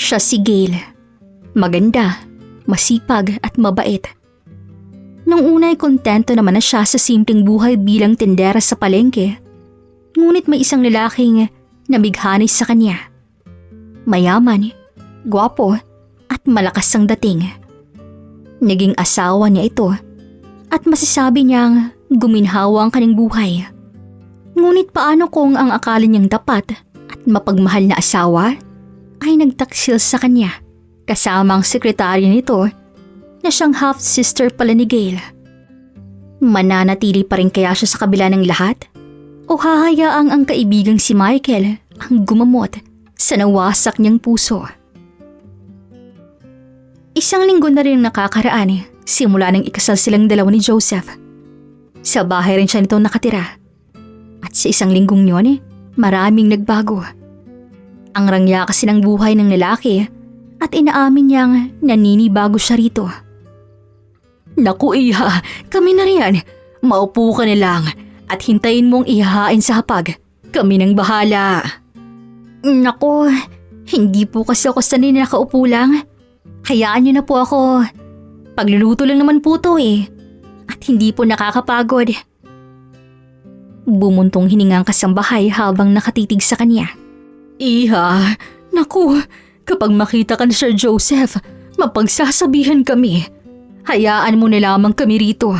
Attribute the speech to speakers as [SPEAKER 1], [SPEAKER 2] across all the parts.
[SPEAKER 1] Siya si Gail. Maganda, masipag at mabait. Nung una ay kontento naman na siya sa simpleng buhay bilang tindera sa palengke. Ngunit may isang lalaking nabighanis sa kanya. Mayaman, gwapo at malakas ang dating. Naging asawa niya ito at masasabi niyang guminhawa ang kanyang buhay. Ngunit paano kung ang akala niyang tapat at mapagmahal na asawa ay nagtaksil sa kanya kasama ang sekretarya nito na siyang half-sister pala ni Gail? Mananatili pa rin kaya siya sa kabila ng lahat? O hahayaang ang kaibigang si Michael ang gumamot sa nawasak niyang puso? Isang linggo na rin nakakaraan simula nang ikasal silang dalawa ni Joseph. Sa bahay rin siya nito nakatira. At sa isang linggong yun, maraming nagbago. Ang rangya kasi ng buhay ng lalaki at inaamin niyang naninibago siya rito. Naku iha, kami na riyan. Maupo ka na lang at hintayin mong ihahain sa hapag. Kami nang bahala. Naku, hindi po kasi ako sanay na nakaupo lang. Hayaan niyo na po ako. Pagluluto lang naman po to At hindi po nakakapagod. Bumuntong hiningang kasambahay habang nakatitig sa kanya. Iha, naku, kapag makita ka na Sir Joseph, mapagsasabihan kami. Hayaan mo na lamang kami rito.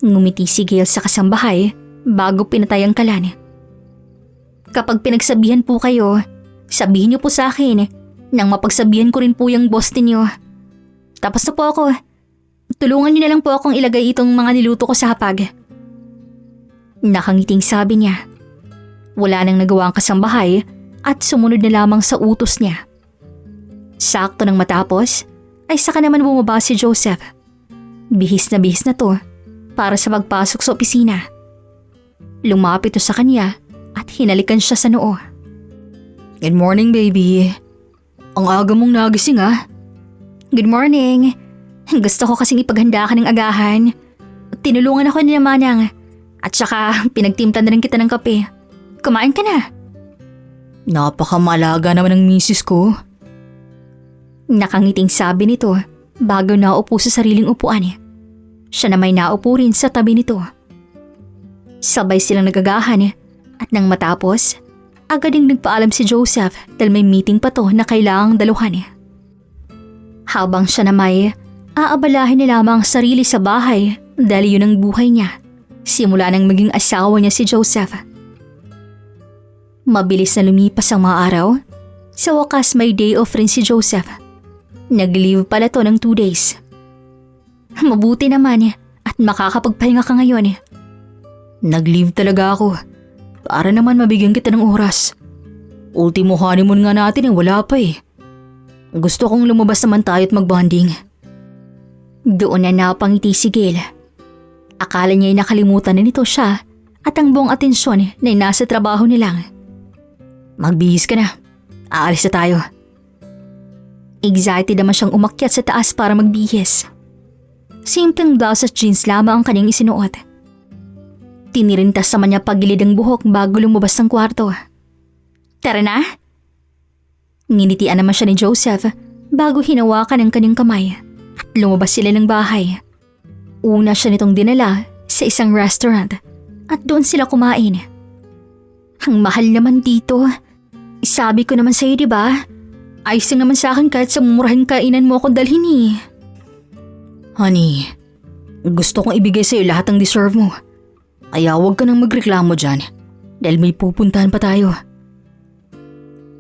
[SPEAKER 1] Ngumiti si Gail sa kasambahay bago pinatay ang kalan. Kapag pinagsabihan po kayo, sabihin niyo po sa akin nang mapagsabihan ko rin po yung boss ninyo. Tapos na po ako. Tulungan niyo na lang po akong ilagay itong mga niluto ko sa hapag. Nakangiting sabi niya. Wala nang nagawa ang kasambahay at sumunod na lamang sa utos niya. Sakto nang matapos, ay saka naman bumaba si Joseph. Bihis na to para sa pagpasok sa opisina. Lumapit to sa kanya at hinalikan siya sa noo. Good morning, baby. Ang aga mong nagising Good morning. Gusto ko kasing ipaghanda ka ng agahan. Tinulungan ako ni Manang at saka pinagtimpla na rin kita ng kape. Kumain ka na. Napakamalaga naman ng misis ko. Nakangiting sabi nito bago naupo sa sariling upuan. Siya na may naupo rin sa tabi nito. Sabay silang nagagahan at nang matapos, agad ding nagpaalam si Joseph dahil may meeting pa to na kailangang daluhan. Habang siya na may aabalahin na lamang ang sarili sa bahay dahil yun ang buhay niya simula nang maging asawa niya si Joseph. Mabilis na lumipas ang mga araw. Sa wakas may day off rin si Joseph. Nag-leave pala to ng 2 days. Mabuti naman at makakapagpahinga ka ngayon. Nag-leave talaga ako para naman mabigyan kita ng oras. Ultimo honeymoon nga natin wala pa Gusto kong lumabas naman tayo at mag-bonding. Doon na napangiti si Gail. Akala niya ay nakalimutan na nito siya at ang buong atensyon na nasa trabaho nilang. Magbihis ka na. Aalis na tayo. Excited naman siyang umakyat sa taas para magbihis. Simpleng blouse at jeans lamang ang kanyang isinuot. Tinirintas naman niya pagilid ang buhok bago lumabas ng kwarto. Tara na? Nginitian naman siya ni Joseph bago hinawakan ang kanyang kamay at lumabas sila ng bahay. Una siya nitong dinala sa isang restaurant at doon sila kumain. Ang mahal naman dito. Sabi ko naman sa'yo diba? Ayos lang naman sa akin kahit sa mumurahing kainan mo akong dalhin Honey, gusto kong ibigay sa'yo lahat ng deserve mo. Kaya huwag ka nang magreklamo dyan dahil may pupuntahan pa tayo.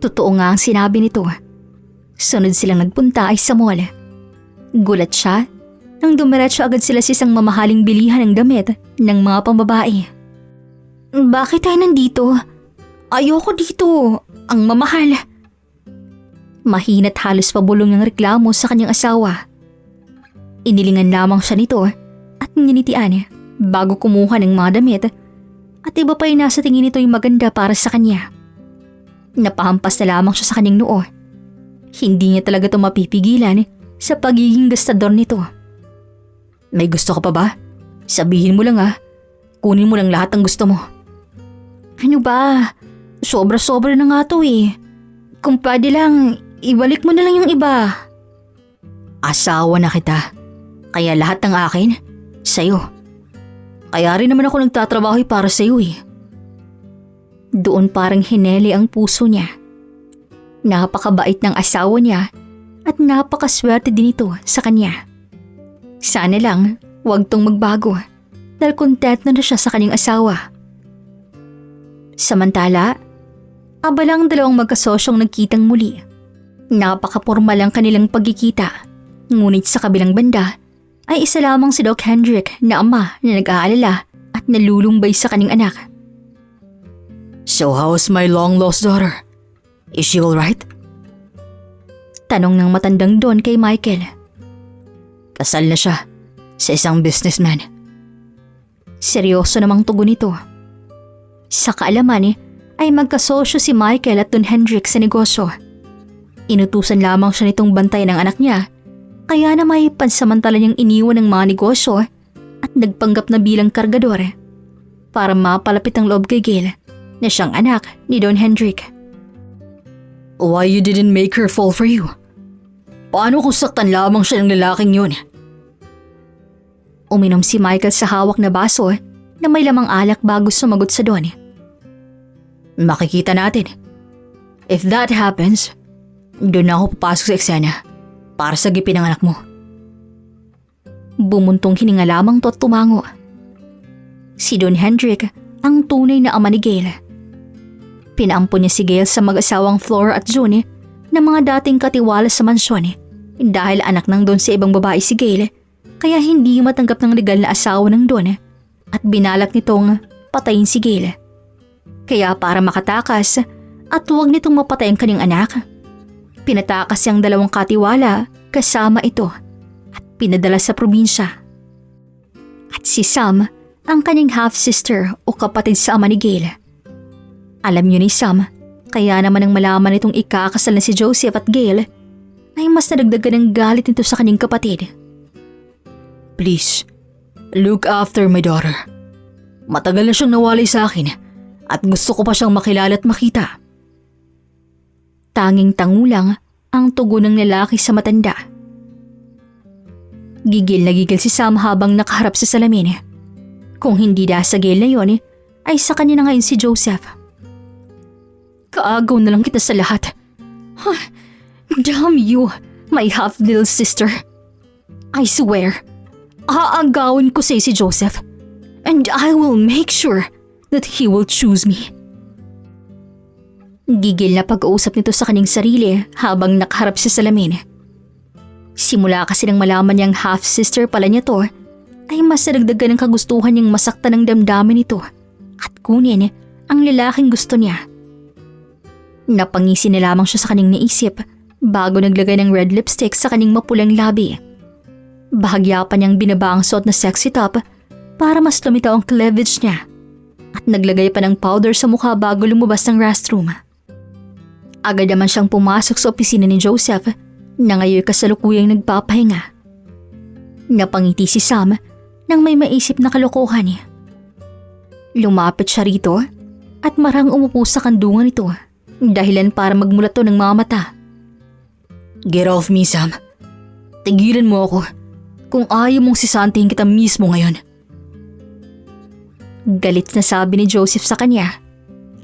[SPEAKER 1] Totoo nga ang sinabi nito. Sunod silang nagpunta ay sa mall. Gulat siya nang dumiretso agad sila sa isang mamahaling bilihan ng damit ng mga pambabae. Bakit tayo nandito? Ayoko dito. Ang mamahal. Mahina't halos pabulong ng reklamo sa kanyang asawa. Inilingan lamang siya nito at nginitian bago kumuha ng mga damit at iba pa yung nasa tingin nito yung maganda para sa kanya. Napahampas na lamang siya sa kanyang noo. Hindi niya talaga ito mapipigilan sa pagiging gastador nito. May gusto ka pa ba? Sabihin mo lang Kunin mo lang lahat ng gusto mo. Ano ba? Sobra-sobra na nga to Kung pwede lang, ibalik mo na lang yung iba. Asawa na kita. Kaya lahat ng akin, sa'yo. Kaya rin naman ako nagtatrabaho para sa'yo eh. Doon parang hineli ang puso niya. Napakabait ng asawa niya at napakaswerte din ito sa kanya. Sana lang, wag tong magbago dahil kontento na siya sa kanyang asawa. Samantala, abala ang dalawang magkasosyong nagkitang muli. Napakapormal ang kanilang pagkikita. Ngunit sa kabilang banda ay isa lamang si Doc Hendrik na ama na nag-aalala at nalulumbay sa kanyang anak. So how's my long-lost daughter? Is she alright? Tanong ng matandang Don kay Michael. Kasal na siya sa isang businessman. Seryoso namang tugon nito. Sa kaalaman ay magkasosyo si Michael at Don Hendrik sa negosyo. Inutusan lamang siya nitong bantay ng anak niya, kaya na may pansamantala niyang iniwan ng mga negosyo at nagpanggap na bilang kargador para mapalapit ang loob kay Gail na siyang anak ni Don Hendrik. Why you didn't make her fall for you? Paano kung saktan lamang siya ng lalaking yun? Uminom si Michael sa hawak na baso na may lamang alak bago sumagot sa Don. Makikita natin. If that happens, doon na ako papasok sa eksena para sagipin ang anak mo. Bumuntong hininga lamang to at tumango. Si Don Hendrik ang tunay na ama ni Gail. Pinaampon niya si Gail sa mag-asawang Flora at June na mga dating katiwala sa mansyon dahil anak ng Don sa ibang babae si Gail, kaya hindi matanggap ng legal na asawa ng Don at binalak nitong patayin si Gail. Kaya para makatakas at huwag nitong mapatay ang kanyang anak, pinatakas siyang dalawang katiwala kasama ito at pinadala sa probinsya. At si Sam, ang kanyang half-sister o kapatid sa ama ni Gail. Alam niyo ni Sam, kaya naman nang malaman nitong ikakasal na si Joseph at Gail, ay mas nadagdagan ng galit nito sa kanyang kapatid. Please, look after my daughter. Matagal na siyang nawalay sa akin at gusto ko pa siyang makilala at makita. Tanging tangulang ang tugon ng lalaki sa matanda. Gigil na gigil si Sam habang nakaharap sa salamin. Kung hindi dahil sa Gail na yon, ay sa kanya na ngayon si Joseph. Kaagaw na lang kita sa lahat. Damn you, my half-little sister. I swear, aagawin ko sa'yo si Joseph, and I will make sure that he will choose me. Gigil na pag-uusap nito sa kanyang sarili habang nakaharap sa salamin. Simula kasi nang malaman niyang half-sister pala niya to, ay mas nadagdagan ng kagustuhan niyang masaktan ng damdamin nito at kunin ang lalaking gusto niya. Napangisi na lamang siya sa kanyang naisip bago naglagay ng red lipstick sa kanyang mapulang labi. Bahagya pa niyang binaba ang suot na sexy top para mas lumitaw ang cleavage niya at naglagay pa ng powder sa mukha bago lumabas ng restroom. Agad naman siyang pumasok sa opisina ni Joseph na ngayon kasalukuyang nagpapahinga. Napangiti si Sam nang may maisip na kalokohan niya. Lumapit siya rito at marang umupo sa kandungan nito. Dahilan para magmulat to ng mga mata. Get off me, Sam. Tigilan mo ako kung ayaw mong sisantihin kita mismo ngayon. Galit na sabi ni Joseph sa kanya.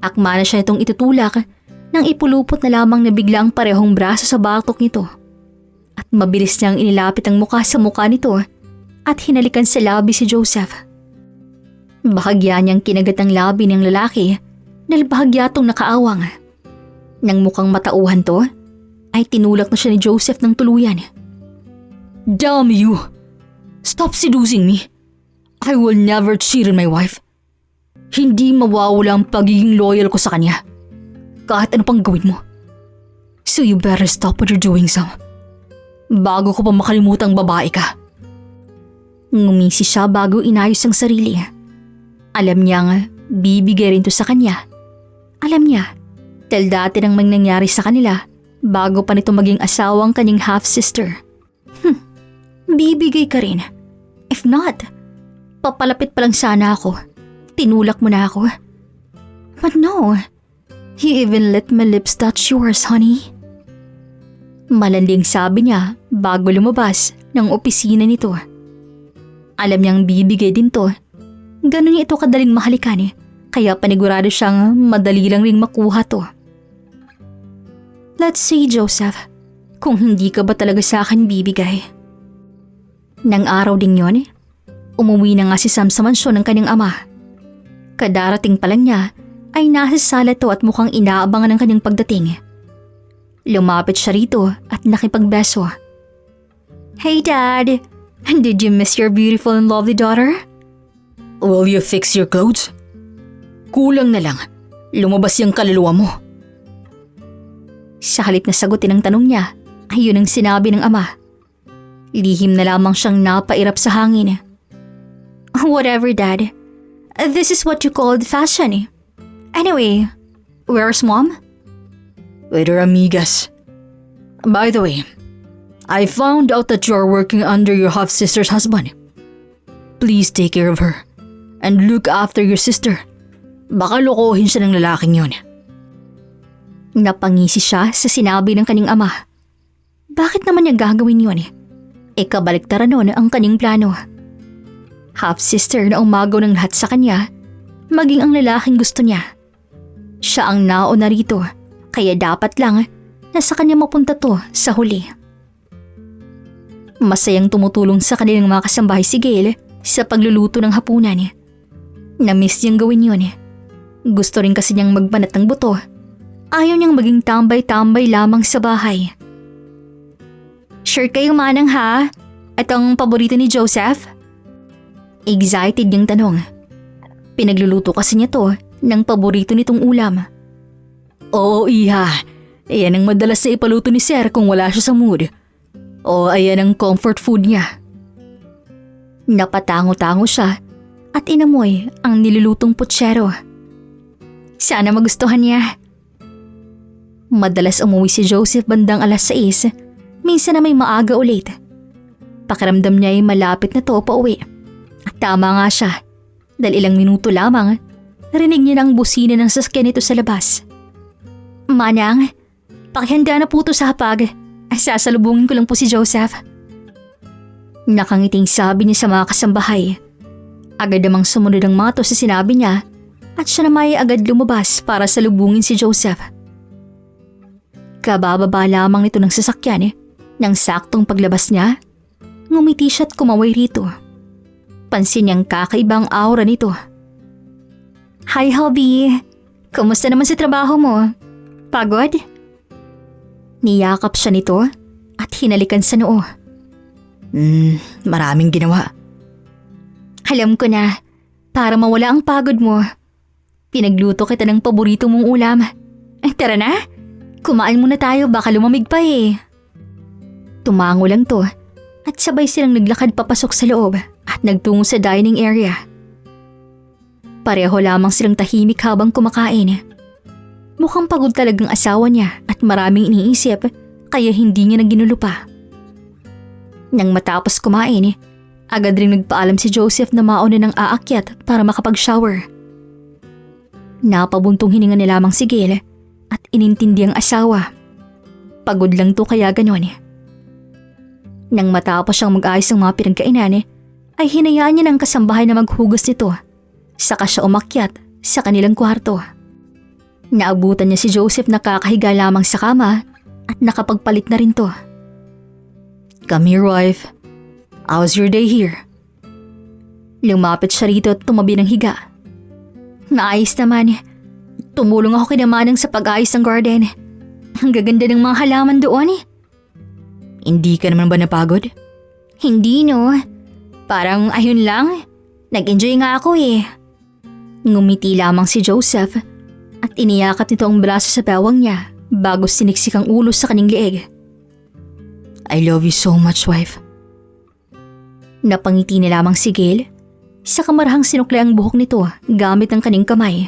[SPEAKER 1] Akma na siya itong itutulak nang ipulupot na lamang na bigla ang parehong braso sa batok nito. At mabilis niyang inilapit ang mukha sa mukha nito at hinalikan sa labi si Joseph. Bahagya niyang kinagat ang labi ng lalaki dahil bahagya itong nakaawang. Nang mukhang matauhan to, ay tinulak na siya ni Joseph ng tuluyan. Damn you! Stop seducing me! I will never cheat on my wife. Hindi mawawala ang pagiging loyal ko sa kanya. Kahit ano pang gawin mo. So you better stop what you're doing, Sam. Bago ko pa makalimutang babae ka. Ngumisi siya bago inayos ang sarili. Alam niyang bibigay rin to sa kanya. Alam niya, dahil dati nang may nangyari sa kanila bago pa nito maging asawa ang kanyang half-sister. Bibigay ka rin. If not, papalapit pa lang sana ako. Tinulak mo na ako. But no, You even let my lips touch yours, honey. Malanding sabi niya bago lumabas ng opisina nito. Alam niyang bibigay din to. Ganun niya ito kadaling mahalikan kaya panigurado siyang madali lang ring makuha to. Let's see, Joseph, kung hindi ka ba talaga sa akin bibigay. Nang araw ding yon, umuwi na nga si Sam sa mansyon ng kanyang ama. Kadarating pa lang niya ay nasa sala to at mukhang inaabangan ng kanyang pagdating. Lumapit siya rito at nakipagbeso. Hey Dad, did you miss your beautiful and lovely daughter?
[SPEAKER 2] Will you fix your clothes? Kulang na lang, lumabas yung kaluluwa mo.
[SPEAKER 1] Sa halip na sagutin ang tanong niya, ay yun ang sinabi ng ama. Lihim na lamang siyang napairap sa hangin. Whatever, Dad. This is what you called fashion. Anyway, where's Mom?
[SPEAKER 2] With her amigas. By the way, I found out that you're working under your half-sister's husband. Please take care of her and look after your sister. Baka lokohin siya ng lalaking yon.
[SPEAKER 1] Napangisi siya sa sinabi ng kanyang ama. Bakit naman niya gagawin yun? Kabaliktaran nun ang kanyang plano. Half-sister na umagaw ng lahat sa kanya, maging ang lalaking gusto niya. Siya ang nauna rito, kaya dapat lang na sa kanya mapunta to sa huli. Masayang tumutulong sa kanilang mga kasambahay si Gail sa pagluluto ng hapunan. Na-miss niyang gawin yun. Gusto rin kasi niyang magbanat ng buto. Ayaw niyang maging tambay-tambay lamang sa bahay. Sure kayo manang ha? Itong paborito ni Joseph? Excited niyang tanong. Pinagluluto kasi niya to ng paborito nitong ulam.
[SPEAKER 2] Oo, iha. Ayan ang madalas na ipaluto ni Sir kung wala siya sa mood. O ayan ang comfort food niya.
[SPEAKER 1] Napatango-tango siya at inamoy ang nilulutong putsero. Sana magustuhan niya. Madalas umuwi si Joseph bandang 6:00, minsan na may maaga ulit. Pakiramdam niya ay malapit na to pauwi. At tama nga siya, dahil ilang minuto lamang, rinig niya ng busina ng sasakyan nito sa labas. Manang, pakihanda na po to sa hapag. Sasalubungin ko lang po si Joseph. Nakangiting sabi niya sa mga kasambahay. Agad namang sumunod ang mga to sa sinabi niya at siya naman ay agad lumabas para salubungin si Joseph. Kabababa lamang nito ng sasakyan nang saktong paglabas niya, ngumiti siya at kumaway rito. Pansin niyang kakaibang aura nito. Hi, hubby. Kumusta naman sa trabaho mo? Pagod? Niyakap siya nito at hinalikan sa noo.
[SPEAKER 2] Maraming ginawa.
[SPEAKER 1] Alam ko na, para mawala ang pagod mo. Pinagluto kita ng paborito mong ulam. Tara na, kumain muna tayo baka lumamig pa eh. Tumango lang to at sabay silang naglakad papasok sa loob at nagtungo sa dining area. Pareho lamang silang tahimik habang kumakain. Mukhang pagod talagang asawa niya at maraming iniisip kaya hindi niya naginulupa pa. Nang matapos kumain, agad ring nagpaalam si Joseph na mauna nang aakyat para makapag-shower. Napabuntong hininga na lamang si Gail at inintindi ang asawa. Pagod lang to kaya ganon. Nang matapos siyang mag-ayos ng mga pinagkainan, ay hinayaan niya ng kasambahay na maghugas nito. Saka siya umakyat sa kanilang kwarto. Naabutan niya si Joseph na kakahiga lamang sa kama at nakapagpalit na rin to.
[SPEAKER 2] Come here, wife. How's your day here?
[SPEAKER 1] Lumapit siya rito at tumabi ng higa. Naayos naman. Tumulong ako kay Manang sa pag-ayos ng garden. Ang gaganda ng mga halaman doon.
[SPEAKER 2] Hindi ka naman ba napagod?
[SPEAKER 1] Hindi no. Parang ayun lang. Nag-enjoy nga ako eh. Ngumiti lamang si Joseph at iniyakap nito ang braso sa bawang niya bago siniksik ang ulo sa kanyang leeg.
[SPEAKER 2] I love you so much, wife.
[SPEAKER 1] Napangiti na lamang si Gail sa kamarahang sinukli ang buhok nito gamit ang kanyang kamay.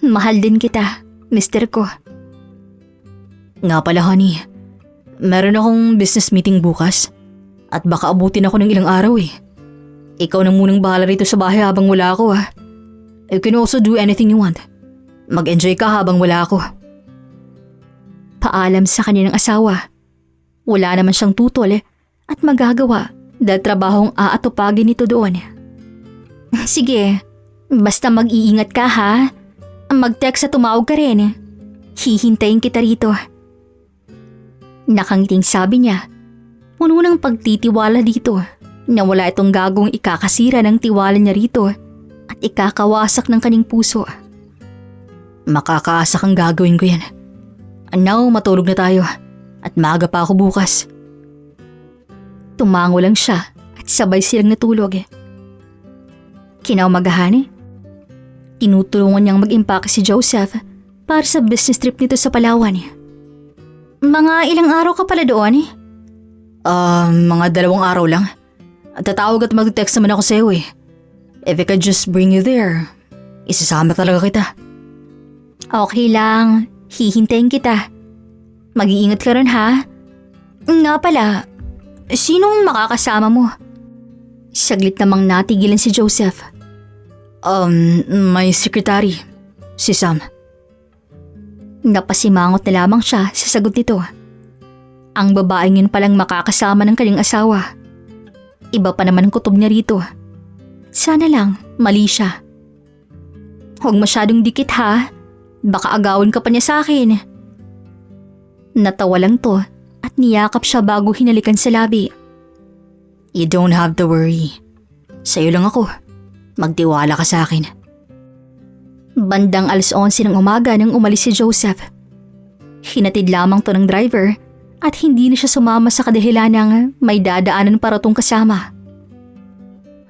[SPEAKER 1] Mahal din kita, mister ko.
[SPEAKER 2] Nga pala, honey. Meron akong business meeting bukas at baka abutin ako ng ilang araw eh. Ikaw na munang bahala rito sa bahay habang wala ako ah. You can also do anything you want. Mag-enjoy ka habang wala ako.
[SPEAKER 1] Paalam sa kanya ng asawa. Wala naman siyang tutol at magagawa dahil trabahong aatupagin nito doon. Sige, basta mag-iingat ka ha. Mag-text at tumawag ka rin. Hihintayin kita rito. Nakangiting sabi niya, puno ng pagtitiwala dito na wala itong gagawing ikakasira ng tiwala niya rito at ikakawasak ng kanyang puso.
[SPEAKER 2] Makakaasa kang gagawin ko yan. Now, matulog na tayo at maaga pa ako bukas.
[SPEAKER 1] Tumango lang siya at sabay silang natulog. Kinaumagahan, tinutulungan niyang mag-impake si Joseph para sa business trip nito sa Palawan. Mga ilang araw ka pala doon?
[SPEAKER 2] Mga 2 araw lang. At tatawag at mag-text naman ako sa'yo eh. If I could just bring you there, isasama talaga kita.
[SPEAKER 1] Okay lang, hihintayin kita. Mag-iingat ka rin ha. Nga pala, sinong makakasama mo? Saglit namang natigilan si Joseph.
[SPEAKER 2] My secretary, si Sam.
[SPEAKER 1] Napasimangot na lamang siya sa sagot nito. Ang babaeng yun palang makakasama ng kanyang asawa. Iba pa naman ang kutob niya rito. Sana lang, mali siya. Huwag masyadong dikit ha. Baka agawin ka pa niya sa akin. Natawa lang to at niyakap siya bago hinalikan sa labi.
[SPEAKER 2] You don't have to worry. Sa'yo lang ako. Magtiwala ka sa akin.
[SPEAKER 1] Bandang 11:11 ng umaga nang umalis si Joseph. Hinatid lamang to ng driver at hindi na siya sumama sa kadahilan ng may dadaanan para tong kasama.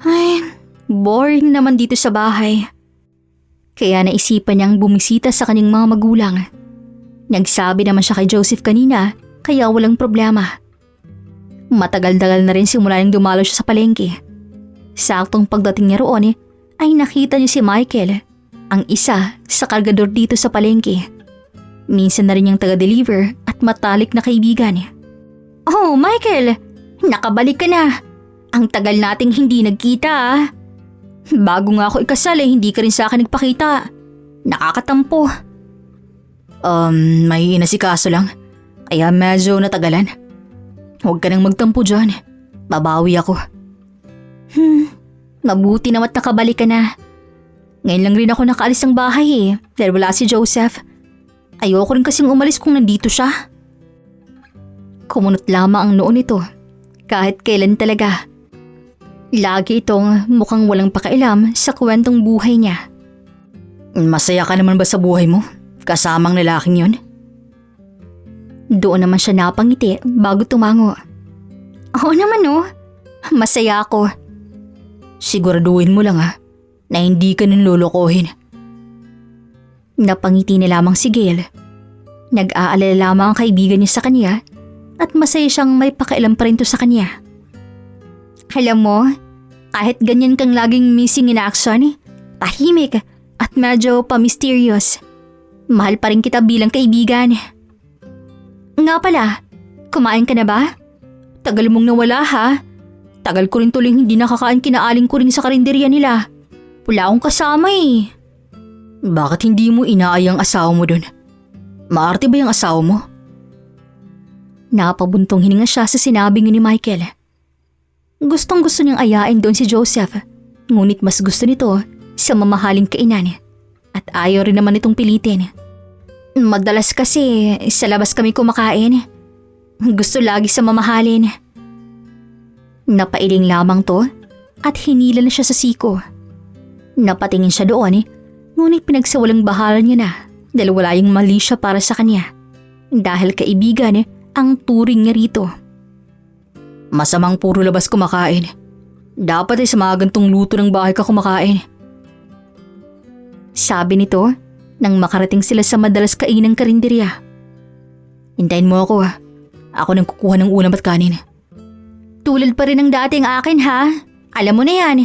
[SPEAKER 1] Ay, boring naman dito sa bahay. Kaya naisipan niyang bumisita sa kanyang mga magulang. Nagsabi naman siya kay Joseph kanina kaya walang problema. Matagal-tagal na rin simula nang dumalo siya sa palengke. Saktong pagdating niya roon ay nakita niya si Michael, ang isa sa kargador dito sa palengke. Minsan na rin niyang taga-deliver at matalik na kaibigan. Oh Michael, nakabalik ka na. Ang tagal nating hindi nagkita ah. Bago nga ako ikasal hindi ka rin sa akin nagpakita. Nakakatampo.
[SPEAKER 2] May inasikaso lang. Kaya medyo natagalan. Huwag ka nang magtampo dyan. Babawi ako.
[SPEAKER 1] Mabuti naman nakabalik ka na. Ngayon lang rin ako nakaalis ng bahay dahil wala si Joseph. Ayoko rin kasing umalis kung nandito siya. Kumunot lamang ang noo nito. Kahit kailan talaga. Lagi itong mukhang walang pakialam sa kwentong buhay niya.
[SPEAKER 2] Masaya ka naman ba sa buhay mo? Kasamang lalaking yun?
[SPEAKER 1] Doon naman siya napangiti bago tumango. Oo naman masaya ako.
[SPEAKER 2] Siguraduhin mo lang na hindi ka nilolokohin.
[SPEAKER 1] Napangiti na lamang si Gail. Nag-aalala lamang ang kaibigan niya sa kanya at masaya siyang may pakialam pa rin to sa kanya. Alam mo, kahit ganyan kang laging missing in action, tahimik at medyo pa-mysterious, mahal pa rin kita bilang kaibigan. Nga pala, kumain ka na ba? Tagal mong nawala ha? Tagal ko rin tuloy hindi nakakain kinaaling ko rin sa karinderya nila. Wala akong kasama
[SPEAKER 2] Bakit hindi mo inaay ang asawa mo dun? Maarte ba yung asawa mo?
[SPEAKER 1] Napabuntong hininga siya sa sinabing ni Michael. Gustong gusto niyang ayain doon si Joseph, ngunit mas gusto nito sa mamahaling kainan at ayaw rin naman itong pilitin. Madalas kasi sa labas kami kumakain. Gusto lagi sa mamahalin. Napailing lamang to at hinila na siya sa siko. Napatingin siya doon ngunit pinagsawalang bahala niya na dahil wala yung mali siya para sa kanya. Dahil kaibigan ang turing niya rito.
[SPEAKER 2] Masamang puro labas kumakain. Dapat sa mga gantong luto ng bahay ka kumakain.
[SPEAKER 1] Sabi nito nang makarating sila sa madalas kainang karinderya.
[SPEAKER 2] Hintayin mo ako Ako nang kukuha ng ulam at kanin.
[SPEAKER 1] Tulad pa rin ng dating akin ha. Alam mo na yan.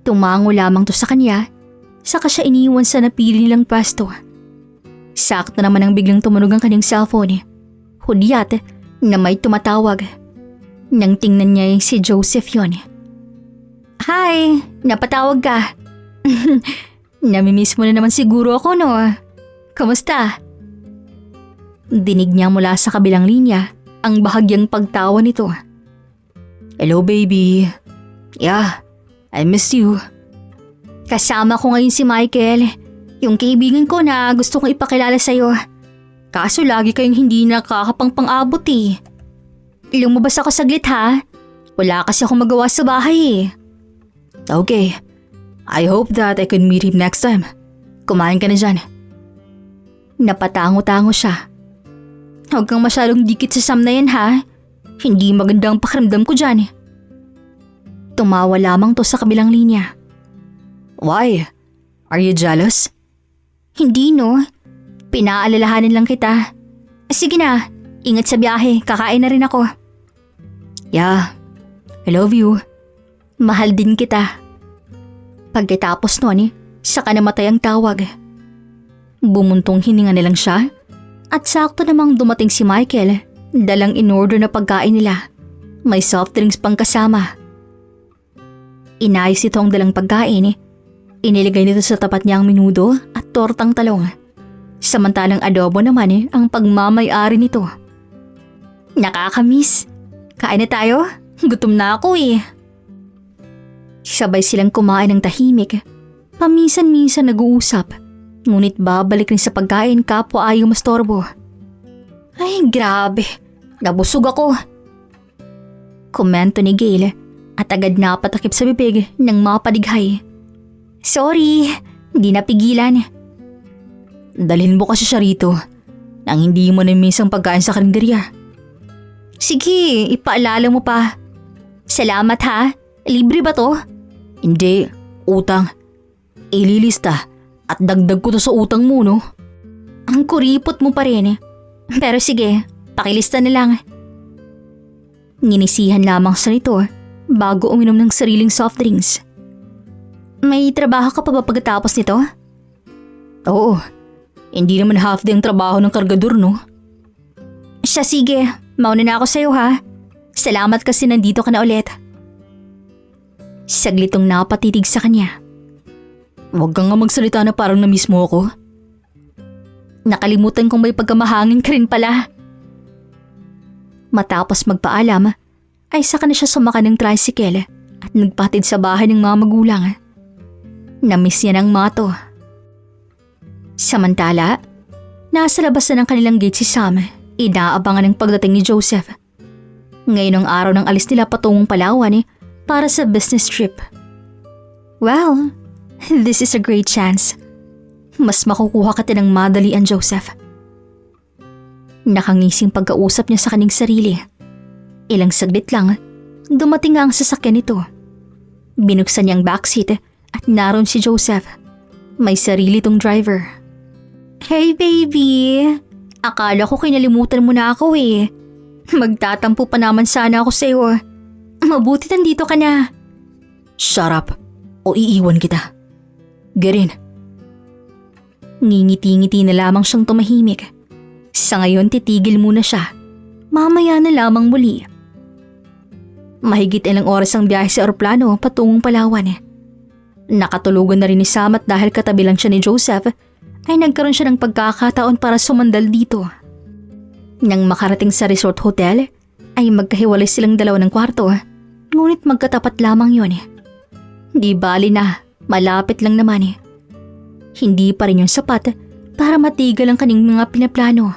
[SPEAKER 1] Tumango lamang to sa kanya, saka siya iniwan sa napili nilang pwesto. Sakto naman ang biglang tumunog ang kanyang cellphone. Hudyat na may tumatawag. Nang tingnan niya si Joseph yon. Hi, napatawag ka. Namimiss mo na naman siguro ako, no? Kamusta? Dinig niya mula sa kabilang linya ang bahagyang pagtawa nito.
[SPEAKER 2] Hello, baby. Yeah, I miss you.
[SPEAKER 1] Kasama ko ngayon si Michael, yung kaibigan ko na gusto kong ipakilala sa'yo. Kaso lagi kayong hindi nakakapang-abot eh. Lumabas ako saglit ha. Wala kasi akong magawa sa bahay eh.
[SPEAKER 2] Okay, I hope that I can meet him next time. Kumain ka na dyan.
[SPEAKER 1] Napatango-tango siya. Huwag kang masyadong dikit sa Sam na yan ha. Hindi magandang pakiramdam ko dyan. Tumawa lamang to sa kabilang linya.
[SPEAKER 2] Why? Are you jealous?
[SPEAKER 1] Hindi no. Pinaalalahanin lang kita. Sige na, ingat sa biyahe, kakain na rin ako.
[SPEAKER 2] Yeah, I love you.
[SPEAKER 1] Mahal din kita. Pagkatapos nun, saka namatay ang tawag. Bumuntong hininga na lang siya at sakto namang dumating si Michael, dalang in-order na pagkain nila. May soft drinks pang kasama. Inayos ito ang dalang pagkain. Iniligay nito sa tapat niya ang menudo at tortang talong. Samantalang adobo naman ang pagmamay-ari nito. Nakakamiss. Kain na tayo? Gutom na ako eh. Sabay silang kumain ng tahimik. Paminsan-minsan nag-uusap. Ngunit babalik rin sa pagkain kapwa ayaw mastorbo. Ay grabe, nabusog ako. Komento ni Gail at agad napatakip sa bibig ng mapadighay. Sorry, hindi napigilan.
[SPEAKER 2] Dalhin mo kasi siya rito nang hindi mo na-miss ang pagkain sa karinderya.
[SPEAKER 1] Sige, ipaalala mo pa. Salamat ha, libre ba to?
[SPEAKER 2] Hindi, utang. Ililista at dagdag ko to sa utang mo, no?
[SPEAKER 1] Ang kuripot mo pa rin. Pero sige, pakilista na lang. Nginisihan lamang sa nito bago uminom ng sariling soft drinks. May trabaho ka pa ba pagkatapos nito?
[SPEAKER 2] Oo, hindi naman half day ang trabaho ng kargador, no?
[SPEAKER 1] Siya sige, mauna na ako sa'yo ha. Salamat kasi nandito ka na ulit. Saglitong napatitig sa kanya.
[SPEAKER 2] Huwag kang nga magsalita na parang na-miss mo ako.
[SPEAKER 1] Nakalimutan kong may pagkamahangin ka rin pala. Matapos magpaalam, ay saka na siya sumakay ng tricycle at nagpatid sa bahay ng mga magulang. Namiss niya ng mato. Samantala, nasa labas na ng kanilang gate si Sam, inaabangan ang pagdating ni Joseph. Ngayon ang araw ng alis nila patungong Palawan para sa business trip. Well, this is a great chance. Mas makukuha ka ng madalian, Joseph. Nakangising pagkausap niya sa kaning sarili. Ilang saglit lang, dumating nga ang sasakyan nito. Binuksan niya ang backseat at naroon si Joseph. May sarili tong driver. Hey baby, akala ko kinalimutan mo na ako eh. Magtatampo pa naman sana ako sa'yo. Mabuti nandito ka na.
[SPEAKER 2] Shut up o iiwan kita. Get in.
[SPEAKER 1] Ngingiti-ngiti na lamang siyang tumahimik. Sa ngayon titigil muna siya. Mamaya na lamang muli. Mahigit ilang oras ang biyahe sa eroplano patungong Palawan. Nakatulugan na rin ni Sam at dahil katabi lang siya ni Joseph, ay nagkaroon siya ng pagkakataon para sumandal dito. Nang makarating sa resort hotel, ay magkahiwalay silang dalawa ng kwarto, ngunit magkatapat lamang yun. Di bali na, malapit lang naman. Hindi pa rin yung sapat para matigil ang kaning mga pinaplano.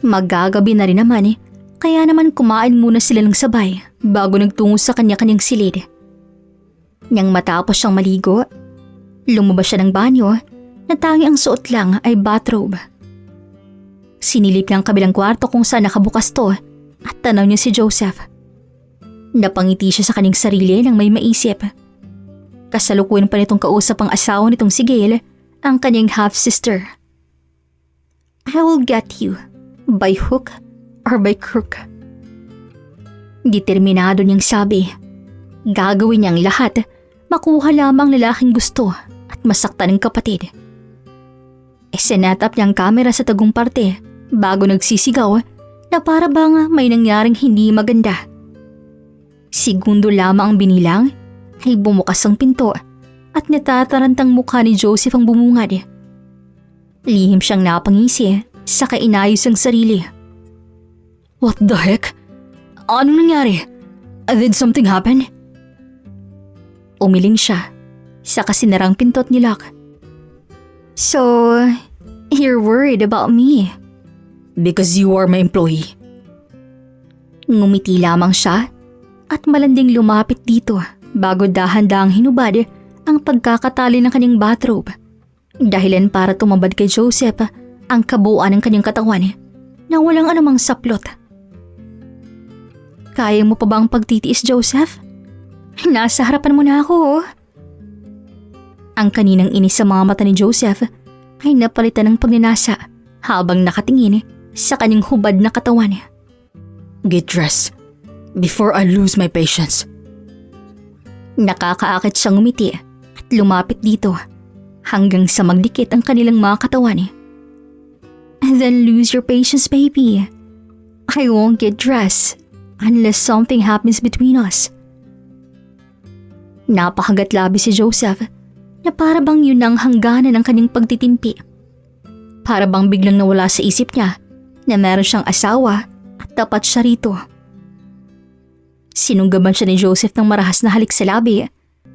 [SPEAKER 1] Magagabi na rin naman kaya naman kumain muna sila ng sabay bago nagtungo sa kanya-kanyang silid. Nang matapos siyang maligo, lumabas siya ng banyo na tangi ang suot lang ay bathrobe. Sinilip niya ang kabilang kwarto kung saan nakabukas to at tanaw niya si Joseph. Napangiti siya sa kanyang sarili nang may maisip. Kasalukuyan pa nitong kausap ang asawa nitong si Gail, ang kanyang half-sister. I will get you, by hook or by crook. Determinado niyang sabi. Gagawin niyang lahat, makuha lamang lalaking gusto at masaktan ng kapatid. Sinet up niyang kamera sa tagong parte bago nagsisigaw na para bang may nangyaring hindi maganda. Segundo lamang ang binilang ay bumukas ang pinto at natatarantang mukha ni Joseph ang bumungad. Lihim siyang napangisi saka inayos ang sarili.
[SPEAKER 2] What the heck? Ano nangyari? Did something happen?
[SPEAKER 1] Umiling siya saka sinarang pintot ni Locke. So, you're worried about me?
[SPEAKER 2] Because you are my employee.
[SPEAKER 1] Ngumiti lamang siya at malanding lumapit dito bago dahan-dahang hinubad ang pagkakatali ng kanyang bathrobe. Dahilan para tumabad kay Joseph ang kabuuan ng kanyang katawan na walang anumang saplot. Kaya mo pa ba ang pagtitiis, Joseph? Nasa harapan mo na ako. Ang kaninang inis sa mga mata ni Joseph ay napalitan ng pagnanasa habang nakatingin sa kanyang hubad na katawan.
[SPEAKER 2] Get dressed before I lose my patience.
[SPEAKER 1] Nakakaakit siyang umiti at lumapit dito hanggang sa magdikit ang kanilang mga katawan. Then lose your patience, baby. I won't get dressed unless something happens between us. Napakagat labi si Joseph na para bang yun ang hangganan ng kanyang pagtitimpi. Para bang biglang nawala sa isip niya na meron siyang asawa at dapat siya rito. Sinunggaban siya ni Joseph ng marahas na halik sa labi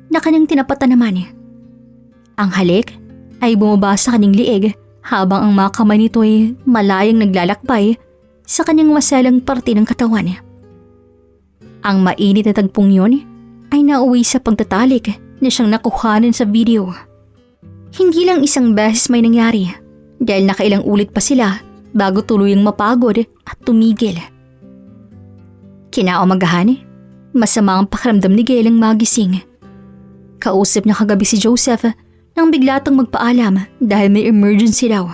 [SPEAKER 1] na kanyang tinapatan naman. Ang halik ay bumaba sa kanyang liig habang ang mga kamay nito ay malayang naglalakbay sa kanyang maselang parte ng katawan. Ang mainit na tagpong yun ay nauwi sa pagtatalik na siyang nakuhanan sa video. Hindi lang isang beses may nangyari dahil nakailang ulit pa sila bago tuluyang mapagod at tumigil. Kinaumagahan, masama ang pakiramdam ni Gail ang magising. Kausap niya kagabi si Joseph nang bigla itong magpaalam dahil may emergency daw.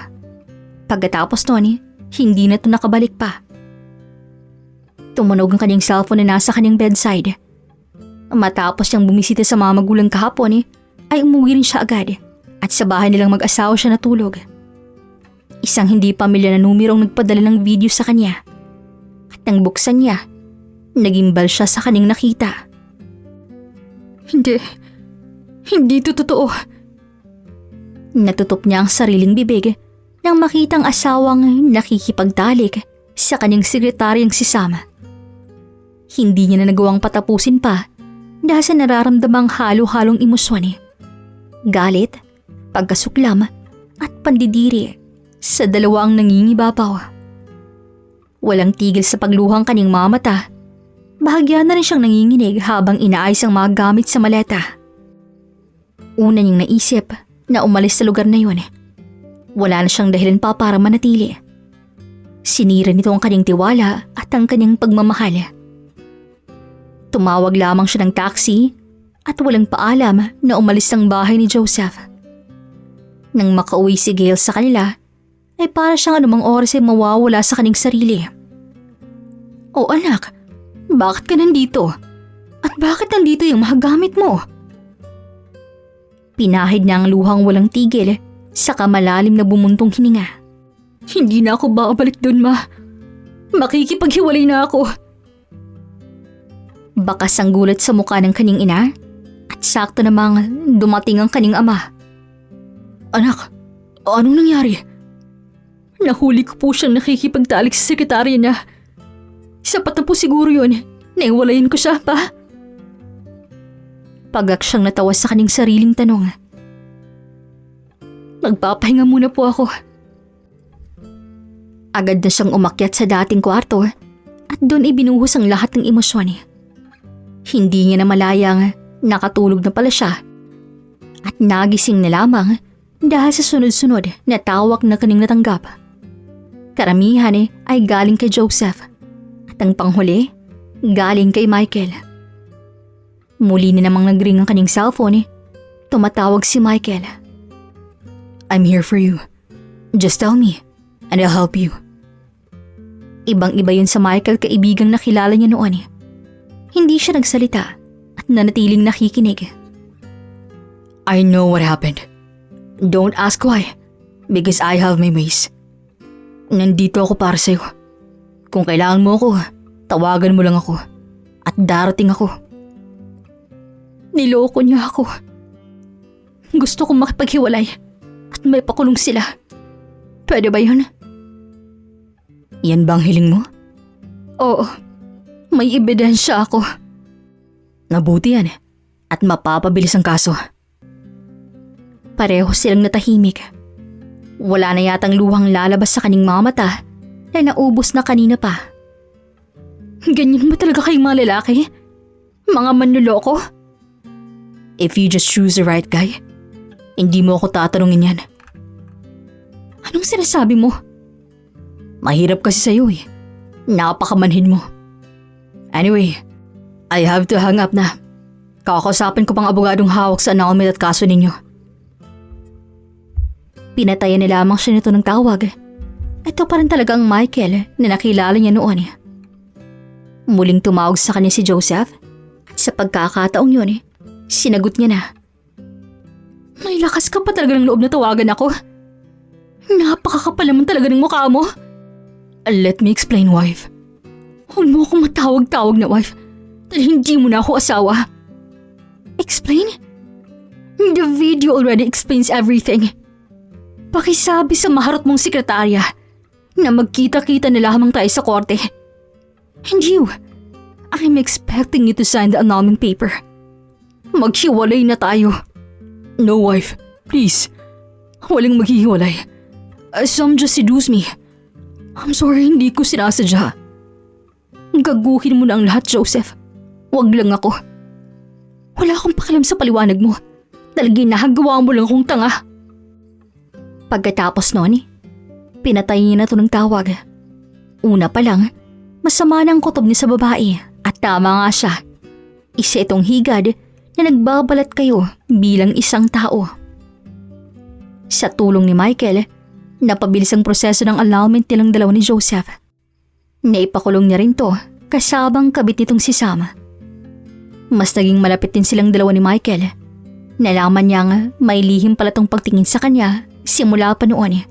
[SPEAKER 1] Pagkatapos nun, hindi na ito nakabalik pa. Tumunog ang kanyang cellphone na nasa kanyang bedside. Matapos niyang bumisita sa mga magulang kahapon, ay umuwi rin siya agad at sa bahay nilang mag-asawa siya natulog. Isang hindi pamilya na numerong nagpadala ng video sa kanya. At nang buksan niya, nagimbal siya sa kanyang nakita. Hindi ito totoo. Natutup niya ang sariling bibig nang makitang asawang nakikipagtalik sa kanyang sekretaryang si Sam. Hindi niya na nagawang patapusin pa dahil sa nararamdamang halo-halong emosyon. Galit, pagkasuklam at pandidiri sa dalawang nangingibabaw. Walang tigil sa pagluhang kanyang mga mata. Bahagya na rin siyang nanginginig habang inaayos ang mga gamit sa maleta. Una niyang naisip na umalis sa lugar na yun. Wala na siyang dahilan pa para manatili. Sinira nito ang kanyang tiwala at ang kanyang pagmamahal. Tumawag lamang siya ng taxi at walang paalam na umalis ang bahay ni Joseph. Nang makauwi si Gail sa kanila, ay para siyang anumang oras ay mawawala sa kanyang sarili. "Oh anak, bakit ka nandito? At bakit nandito yung mga gamit mo?" Pinahid niya ang luhang walang tigil saka malalim na bumuntong hininga. "Hindi na ako babalik doon, ma. Makikipaghiwalay na ako." Bakas ang gulat sa mukha ng kanyang ina at sakto namang dumating ang kanyang ama. "Anak, anong nangyari?" "Nahuli ko po siyang nakikipagtalik sa sekretarya niya. Sapat na po siguro yun. Naiwalayan ko siya, pa." Pagak siyang natawa sa kanyang sariling tanong. "Magpapahinga muna po ako." Agad na siyang umakyat sa dating kwarto at doon ibinuhos ang lahat ng emosyon. Hindi niya na malayang nakatulog na pala siya at nagising na lamang dahil sa sunod-sunod na tawag na kanyang natanggap. Karamihan ay galing kay Joseph at ang panghuli galing kay Michael. Muli na namang nagring ang kanyang cellphone. Tumatawag si Michael.
[SPEAKER 2] "I'm here for you. Just tell me and I'll help you."
[SPEAKER 1] Ibang-iba yun sa Michael, kaibigang nakilala niya noon. Hindi siya nagsalita at nanatiling nakikinig.
[SPEAKER 2] "I know what happened. Don't ask why, because I have my ways. Nandito ako para sa'yo. Kung kailangan mo ako, tawagan mo lang ako at darating ako."
[SPEAKER 1] Niloko niya ako. Gusto kong makipaghiwalay at may pakulong sila. Pwede ba yun?
[SPEAKER 2] Yan ba ang hiling mo?
[SPEAKER 1] Oo. May ebidensya ako.
[SPEAKER 2] Mabuti yan at mapapabilis ang kaso.
[SPEAKER 1] Pareho silang natahimik. Wala na yatang luhang lalabas sa kaning mga mata na naubos na kanina pa. Ganyan ba talaga kayong mga lalaki? Mga manluloko?
[SPEAKER 2] If you just choose the right guy, hindi mo ako tatanungin yan.
[SPEAKER 1] Anong sinasabi mo?
[SPEAKER 2] Mahirap kasi sa'yo eh. Napakamanhin mo. Anyway, I have to hang up na. Kakausapin ko pang abogadong hawak sa annulment at kaso ninyo.
[SPEAKER 1] Pinatayan na lamang siya nito ng tawag. Ito pa rin talaga ang Michael na nakilala niya noon. Muling tumawag sa kanya si Joseph at sa pagkakataong yun, sinagot niya na. May lakas ka pa talaga ng loob na tawagan ako. Napakakapal naman talaga ng mukha mo.
[SPEAKER 2] Let me explain, wife.
[SPEAKER 1] Huwag mo akong matawag-tawag na wife dahil hindi mo na ako asawa. Explain? The video already explains everything. Pakisabi sa maharot mong sekretarya na magkita-kita na lamang tayo sa korte. And you, I'm expecting you to sign the annulment paper. Maghiwalay na tayo.
[SPEAKER 2] No, wife. Please. Walang maghihiwalay. Some just seduce me. I'm sorry, hindi ko sinasadya.
[SPEAKER 1] Gaguhin mo na ang lahat, Joseph. Huwag lang ako. Wala akong pakialam sa paliwanag mo. Dahil ginagawa mo lang akong tanga. Pagkatapos noon, pinatay niya na ito ng tawag. Una pa lang, masama na ang kutob niya sa babae at tama nga siya. Isa itong higad na nagbabalat kayo bilang isang tao. Sa tulong ni Michael, napabilis ang proseso ng annulment nilang dalawa ni Joseph. Naipakulong niya rin to kasabang kabit nitong si Sam. Mas naging malapit din silang dalawa ni Michael. Nalaman niyang may lihim pala tong pagtingin sa kanya simula pa noon.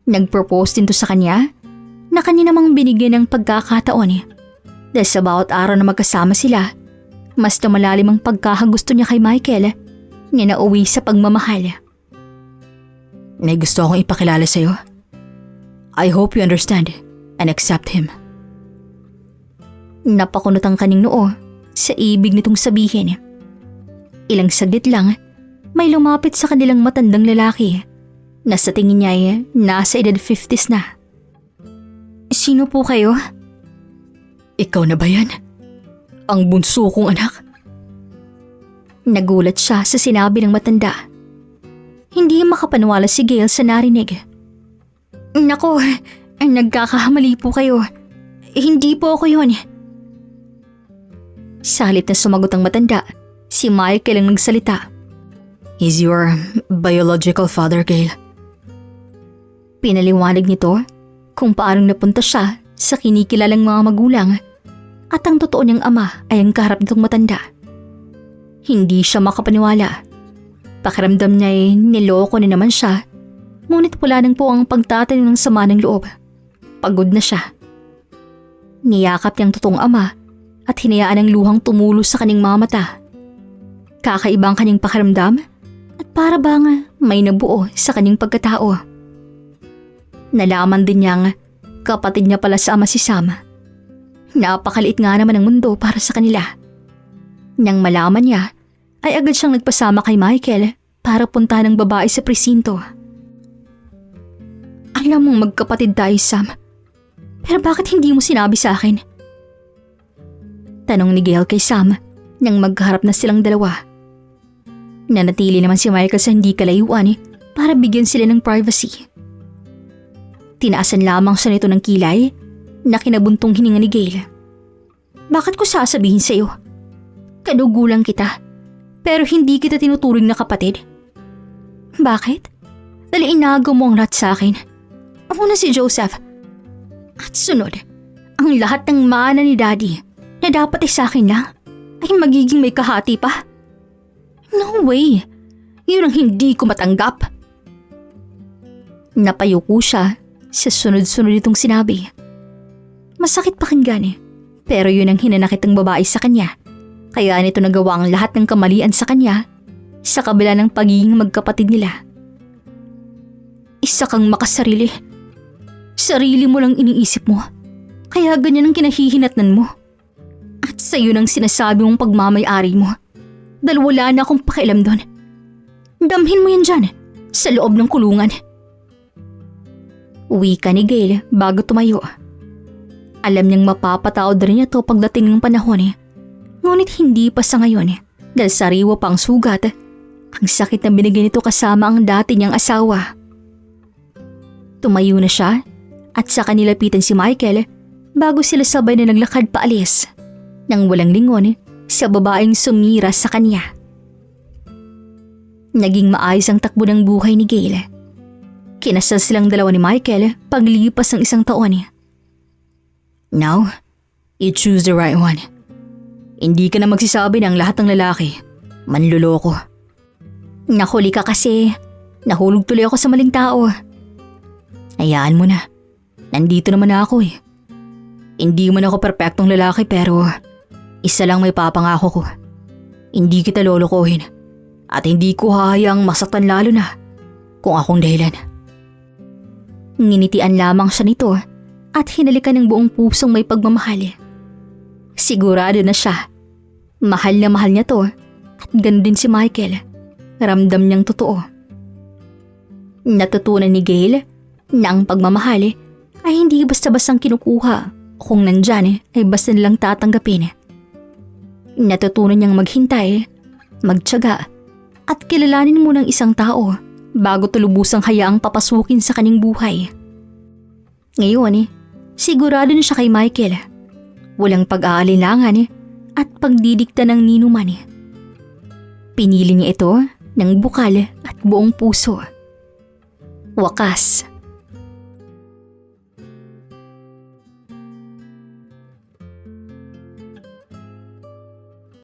[SPEAKER 1] Nag-propose din to sa kanya na kanya namang binigyan ng pagkakataon. Dahil sa bawat araw na magkasama sila, mas lumalalim ang pagkakagusto niya kay Michael na nauwi sa pagmamahal.
[SPEAKER 2] May gusto akong ipakilala sa'yo. I hope you understand and accept him.
[SPEAKER 1] Napakunot ang kaning noo sa ibig nitong sabihin. Ilang saglit lang, may lumapit sa kanilang matandang lalaki na sa tingin niya ay nasa edad 50s na. Sino po kayo?
[SPEAKER 2] Ikaw na ba yan? Ang bunso kong anak?
[SPEAKER 1] Nagulat siya sa sinabi ng matanda. Hindi makapaniwala si Gail sa narinig. Nako, nagkakahamali po kayo. Hindi po ako yun. Sa halip na sumagot ang matanda, si Michael ang nagsalita.
[SPEAKER 2] He's your biological father, Gail.
[SPEAKER 1] Pinaliwanag nito kung paanong napunta siya sa kinikilalang mga magulang at ang totoo niyang ama ay ang kaharap nitong matanda. Hindi siya makapaniwala. Pakiramdam niya ay niloko na naman siya, ngunit wala nang po ang pagtatanim ng sama ng loob. Pagod na siya. Niyakap niyang totoong ama at hinayaan ang luhang tumulo sa kaning mga mata. Kakaibang kanyang pakiramdam at para bang may nabuo sa kanyang pagkatao. Nalaman din niyang kapatid niya pala sa ama si Sam. Napakaliit nga naman ang mundo para sa kanila. Nang malaman niya, ay agad siyang nagpasama kay Michael para puntahan ng babae sa presinto. Alam mong magkapatid tayo, Sam. Pero bakit hindi mo sinabi sa akin? Tanong ni Gail kay Sam nang magkaharap na silang dalawa. Nanatili naman si Michael sa hindi kalayuan para bigyan sila ng privacy. Tinaasan lamang siya nito ng kilay na kinabuntong hininga ni Gail. Bakit ko sasabihin sa'yo? Kadugulang kita, pero hindi kita tinuturing na kapatid. Bakit? Dahil inagaw mo ang lahat sa akin. Ako na si Joseph. At sunod, ang lahat ng mana ni Daddy na dapat ay sa akin lang ay magiging may kahati pa. No way! Yun ang hindi ko matanggap. Napayuko siya sa sunod-sunod itong sinabi. Masakit pakinggan pero yun ang hinanakit ng babae sa kanya. Kaya nito nagawa ang lahat ng kamalian sa kanya sa kabila ng pagiging magkapatid nila. Isa kang makasarili. Sarili mo lang iniisip mo. Kaya ganyan ang kinahihinatnan mo. At sa'yo nang sinasabi mong pagmamay-ari mo. Dahil wala na akong pakialam doon. Damhin mo yan dyan, sa loob ng kulungan. Wika ni Gail bago tumayo. Alam niyang mapapatawad rin niya to pagdating ng panahon. Ngunit hindi pa sa ngayon dahil sariwa pang sugat. Ang sakit na binigay nito kasama ang dati niyang asawa. Tumayo na siya at saka nilapitan si Michael bago sila sabay na naglakad paalis nang walang lingon sa babaeng sumira sa kanya. Naging maayos ang takbo ng buhay ni Gail. Kinasal silang dalawa ni Michael paglipas ng 1 taon.
[SPEAKER 2] Now, you choose the right one. Hindi ka na magsisabi ng lahat ng lalaki. Manluloko.
[SPEAKER 1] Nahuli ka kasi. Nahulog tuloy ako sa maling tao.
[SPEAKER 2] Hayaan mo na. Nandito naman ako eh. Hindi man ako perpektong lalaki pero isa lang may papangako ko. Hindi kita lolokohin at hindi ko hahayaang masaktan lalo na kung akong dahilan.
[SPEAKER 1] Nginitian lamang siya nito at hinalikan ng buong pusong may pagmamahal. Sigurado na siya. Mahal na mahal niya to at ganoon din si Michael. Ramdam niyang totoo. Natutunan ni Gail na ang pagmamahal ay hindi basta-bastang kinukuha o kung nandyan ay basta nilang tatanggapin. Natutunan niyang maghintay, magtiyaga at kilalanin muna ng isang tao bago tulubusang hayaang papasukin sa kanyang buhay. Ngayon sigurado na siya kay Michael. Walang pag-aalinlangan at pagdidikta ng ninuman. Pinili niya ito ng bukal at buong puso. Wakas,